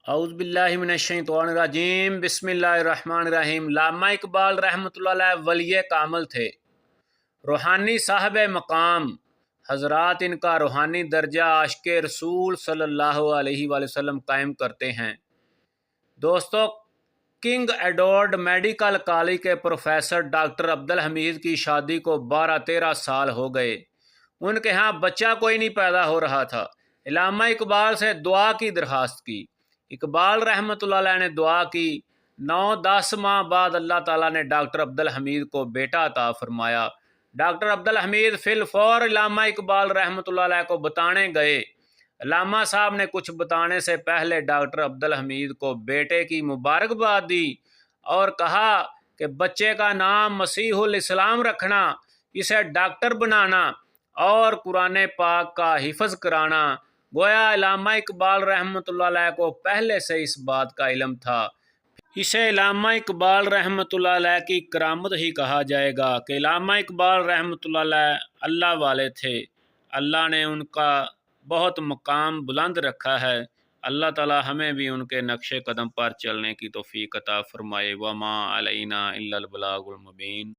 اعوذ باللہ من الشیطان الرجیم بسم اللہ الرحمن الرحیم۔ علامہ اقبال رحمۃ اللہ علیہ ولی کامل تھے، روحانی صاحب مقام۔ حضرات ان کا روحانی درجہ عاشق رسول صلی اللہ علیہ وآلہ وسلم قائم کرتے ہیں۔ دوستو، کنگ ایڈورڈ میڈیکل کالج کے پروفیسر ڈاکٹر عبدالحمید کی شادی کو 12-13 سال ہو گئے۔ ان کے ہاں بچہ کوئی نہیں پیدا ہو رہا تھا۔ علامہ اقبال سے دعا کی درخواست کی۔ اقبال رحمۃ اللہ علیہ نے دعا کی۔ 9-10 ماہ بعد اللہ تعالیٰ نے ڈاکٹر عبدالحمید کو بیٹا عطا فرمایا۔ ڈاکٹر عبدالحمید فی الفور علامہ اقبال رحمۃ اللہ علیہ کو بتانے گئے۔ علامہ صاحب نے کچھ بتانے سے پہلے ڈاکٹر عبدالحمید کو بیٹے کی مبارکباد دی اور کہا کہ بچے کا نام مسیح الاسلام رکھنا، اسے ڈاکٹر بنانا اور قرآن پاک کا حفظ کرانا۔ گویا علامہ اقبال رحمۃ اللہ علیہ کو پہلے سے اس بات کا علم تھا۔ اسے علامہ اقبال رحمۃ اللہ علیہ کی کرامت ہی کہا جائے گا کہ علامہ اقبال رحمۃ اللہ علیہ اللہ والے تھے۔ اللہ نے ان کا بہت مقام بلند رکھا ہے۔ اللہ تعالی ہمیں بھی ان کے نقش قدم پر چلنے کی توفیق عطا فرمائے۔ وما علینا الا البلاغ المبین۔